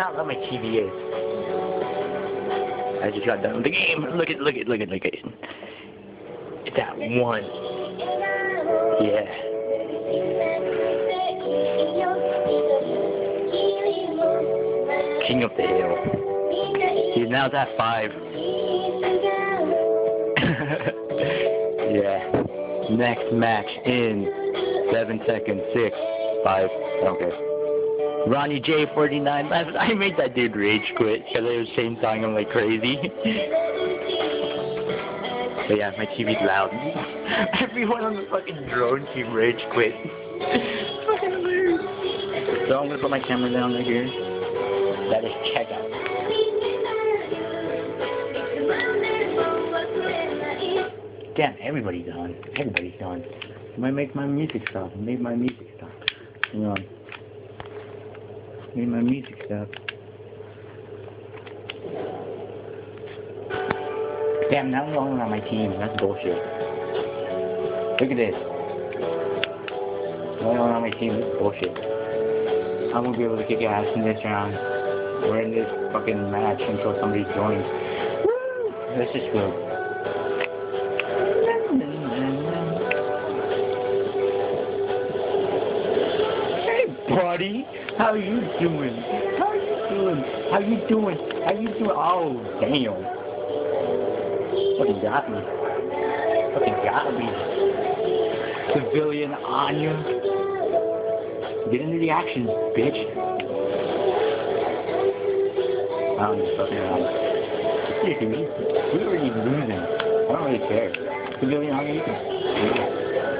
how loud my TV is. I just got done with the game. Look at it. It's at 1. Yeah. King of the Hill. He's now at 5. Yeah. Next match in 7 seconds. 6, 5. Okay. Ronnie J49. I made that dude rage quit because I was chainsaw him like crazy. But yeah, my TV's loud. Everyone on the fucking drone team rage quit. Fucking hilarious. So I'm gonna put my camera down right here. That is checkout. Damn, everybody's on. Everybody's on. I might make my music stop. Hang on. Made my music stop. Damn, now I'm the only one on my team. That's bullshit. Look at this. The only one on my team. That's bullshit. I won't be able to kick ass in this round. We're in this fucking match until somebody joins. Woo! This is good. Hey, buddy. How you doing? Oh, damn. Fucking got me. Civilian Anya. Get into the action, bitch. I'm just fucking around. Seriously, we're already losing. I don't really care. Civilian Anya,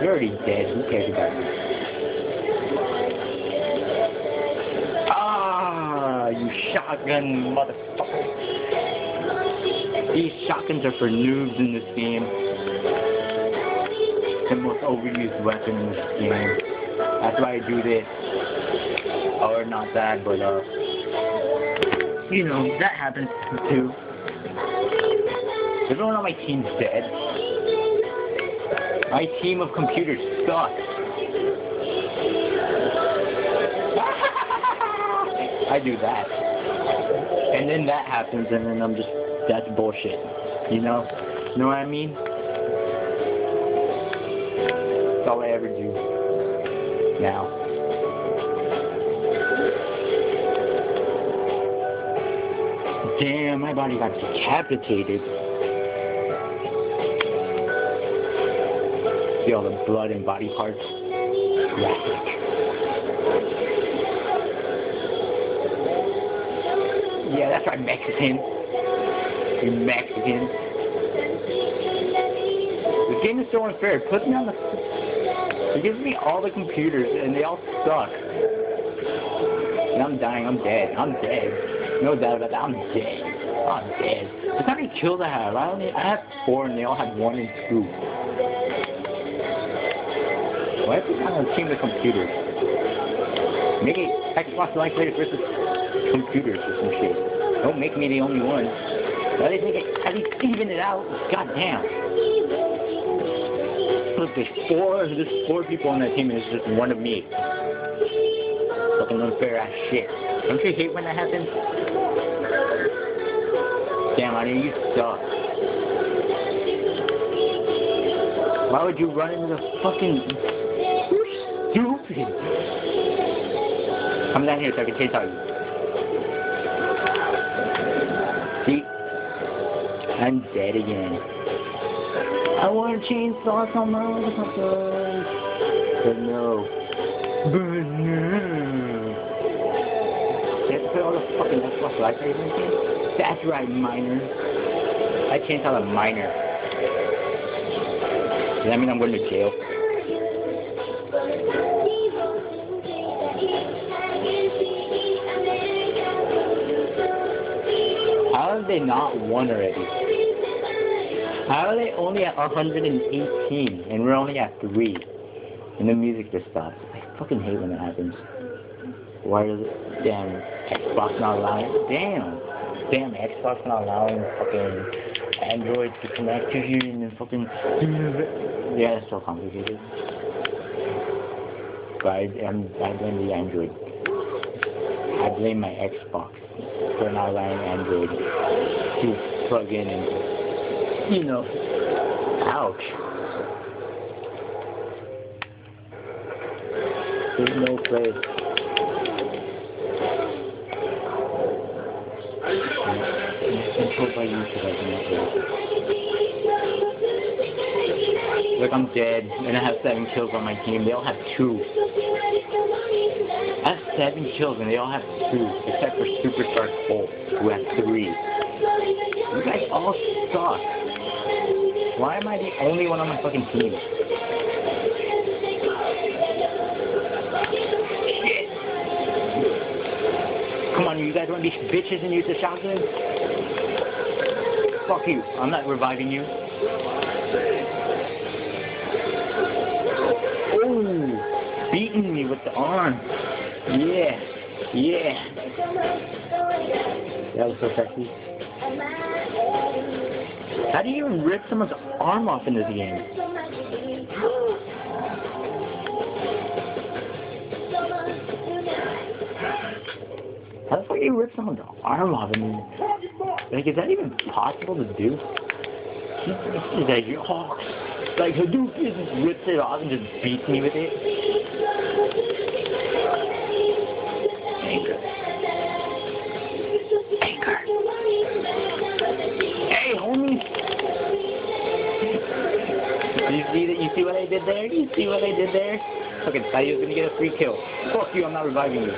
you're already dead. Who cares about you? You shotgun motherfucker. These shotguns are for noobs in this game. The most overused weapon in this game. That's why I do this. Or not that, but you know, that happens too. Everyone on my team's dead. My team of computers sucks. I do that. And then that happens, and then I'm just, that's bullshit. You know? Know what I mean? That's all I ever do. Now. Damn, my body got decapitated. See all the blood and body parts? Graphic. Yeah, that's right, Mexican. You Mexican. This game is so unfair. It puts me on the... It gives me all the computers, and they all suck. And I'm dying. I'm dead. No doubt about that. I'm dead. Look how many kills I have. I have 4, and they all have 1 and 2. Why is it on a team of computers? Make it Xbox Live Players versus computers or some shit. Don't make me the only one. At least even it out. God damn. Look, there's 4 people on that team and it's just 1 of me. Fucking unfair ass shit. Don't you hate when that happens? Damn, I mean, you suck. Why would you run into the fucking... You're stupid. Come down here so I can chainsaw you. See? I'm dead again. I want to chainsaw some motherfuckers. But no. You have to put all the fucking Xbox Live Players in this game? That's right, minor. I chainsaw a minor. Does that mean I'm going to jail? How have they not won already? How are they only at 118 and we're only at 3? And the music just stops. I fucking hate when that happens. Why does it? Damn, Xbox not allowing. Damn, Xbox not allowing fucking Android to connect to you and then fucking. Yeah, it's so complicated. But I blame the Android. I blame my Xbox for not allowing Android to plug in and, you know, ouch. There's no place. Controlled by YouTube, I cannot do it. Look, I'm dead, and I have 7 kills on my team. They all have 2. I have 7 kills, and they all have 2, except for Superstar Cole, who has 3. You guys all suck. Why am I the only one on my fucking team? Shit. Come on, you guys want to be bitches and use the shotgun? Fuck you. I'm not reviving you. Oh, beating me with the arm. Yeah. Yeah. That was so sexy. How do you even rip someone's arm off in this game? How the fuck do you rip someone's arm off? I mean, like, is that even possible to do? He's like, oh, like Hadouken just rips it off and just beats me with it. Anger. Hey, homie. You see what I did there? You see what I did there? Okay, thought he was gonna get a free kill. Fuck you, I'm not reviving you.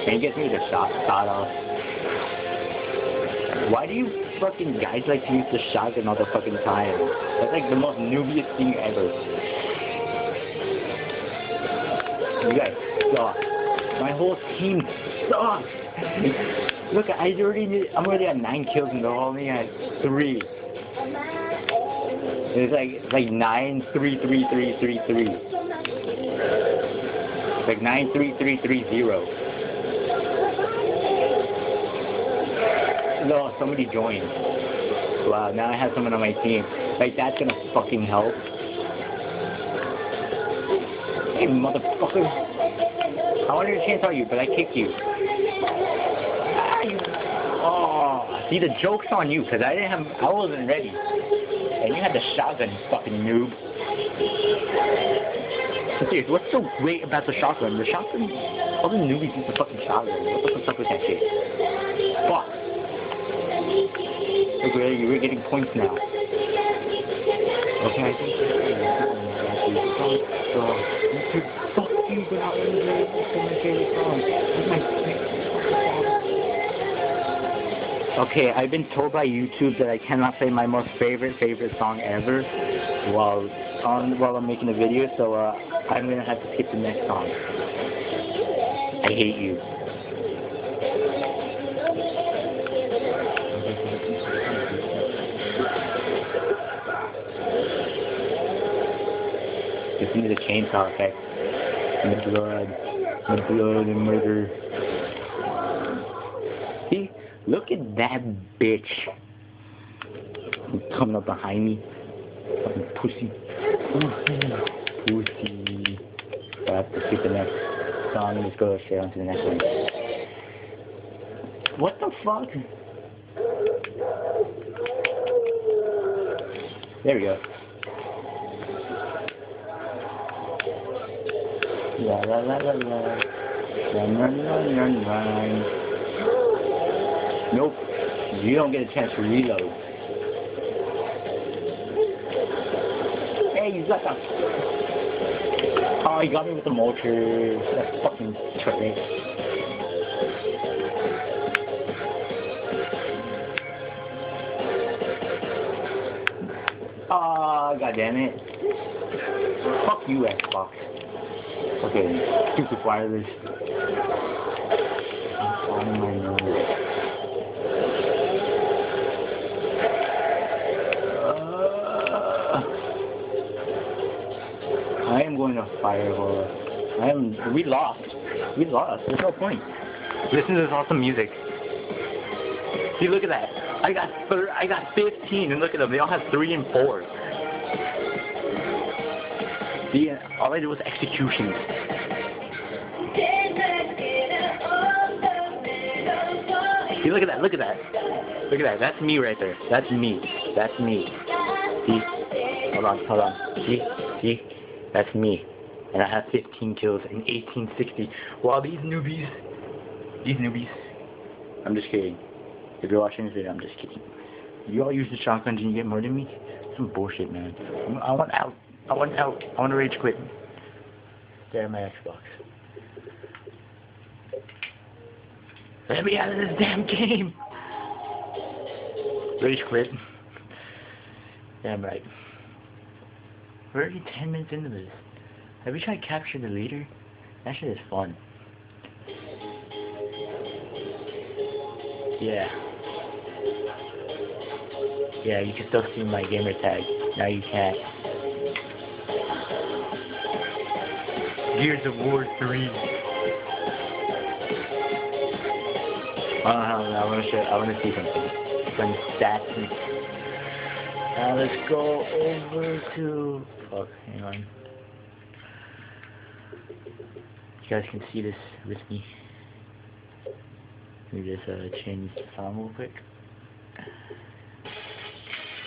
And he gets me the shot off. Why do you fucking guys like to use the shotgun all the fucking time? That's like the most noobiest thing ever. You guys suck. My whole team sucks. Look, I'm already at 9 kills and they're only at 3. It's like 9, 3, 3, 3, 3, 3. Like 9, 3, 3, 3, 0. No, somebody joined. Wow, now I have someone on my team. Like, that's gonna fucking help. Hey, motherfucker. I wanted to chainsaw you, but I kicked you. Oh, see, the joke's on you, because I wasn't ready. And you had the shotgun, you fucking noob. Serious, what's so great about the shotgun? The shotgun, all the newbies use the fucking shotgun. What the fuck with that shit? Fuck. Okay, you're getting points now. Okay, I think fuck you, but not really good. That's my favorite song. Okay, I've been told by YouTube that I cannot say my most favorite song ever while I'm making a video, so I'm gonna have to skip the next song. I hate you. Listen to the chainsaw effect. And the blood and murder. See? Look at that bitch. Coming up behind me. Fucking pussy. Pussy. So I have to skip the next song and just go straight on to the next one. What the fuck? There we go. La la la la la. Run, run, run, run, run. Nope. You don't get a chance to reload. Hey, you got that. Oh, he got me with the mortar. That fucking trick. Ah, god damn it. Fuck you, Xbox. Okay, stupid wireless. On my nose. I am going to Firehole. We lost. There's no point. Listen to this awesome music. See, look at that. I got 15, and look at them. They all have 3 and 4. See, all I did was execution. look at that, look at that. Look at that, that's me right there. That's me. That's me. See? Hold on. See? That's me. And I have 15 kills in 1860. While these newbies, I'm just kidding. If you're watching this video, I'm just kidding. You all use the shotguns and you get more than me? Some bullshit, man. I want out. I want to rage quit. Stare at my Xbox. Let me out of this damn game! Rage quit. Damn right. We're already 10 minutes into this. Have we tried to capture the leader? That shit is fun. Yeah. Yeah, you can still see my gamer tag. Now you can't. Gears of War 3. I want to see something. Some stats. Now let's go over to. Fuck, hang on. You guys can see this with me. Let me just change the sound real quick.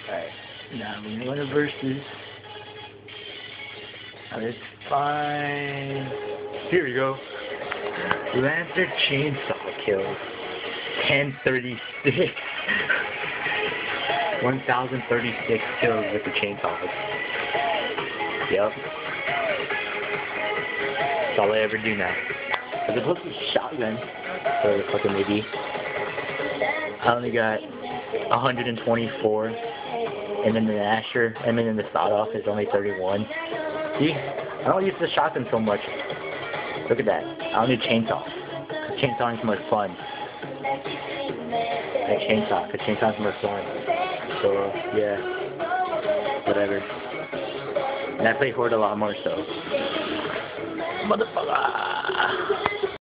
Alright, now we're going to versus. Let's find. Here we go. Lancer Chainsaw kills. 1036. 1036 kills with the chainsaws. Yep. That's all I ever do now. As opposed to shotgun. So fucking maybe. I only got 124. And then the Asher, and then the sawed-off is only 31. See? I don't use the shotgun so much. Look at that. I don't need chainsaw. Chainsaw is more fun. I chainsaw, because chainsaw is more fun. So, yeah. Whatever. And I play Horde a lot more, so. Motherfucker!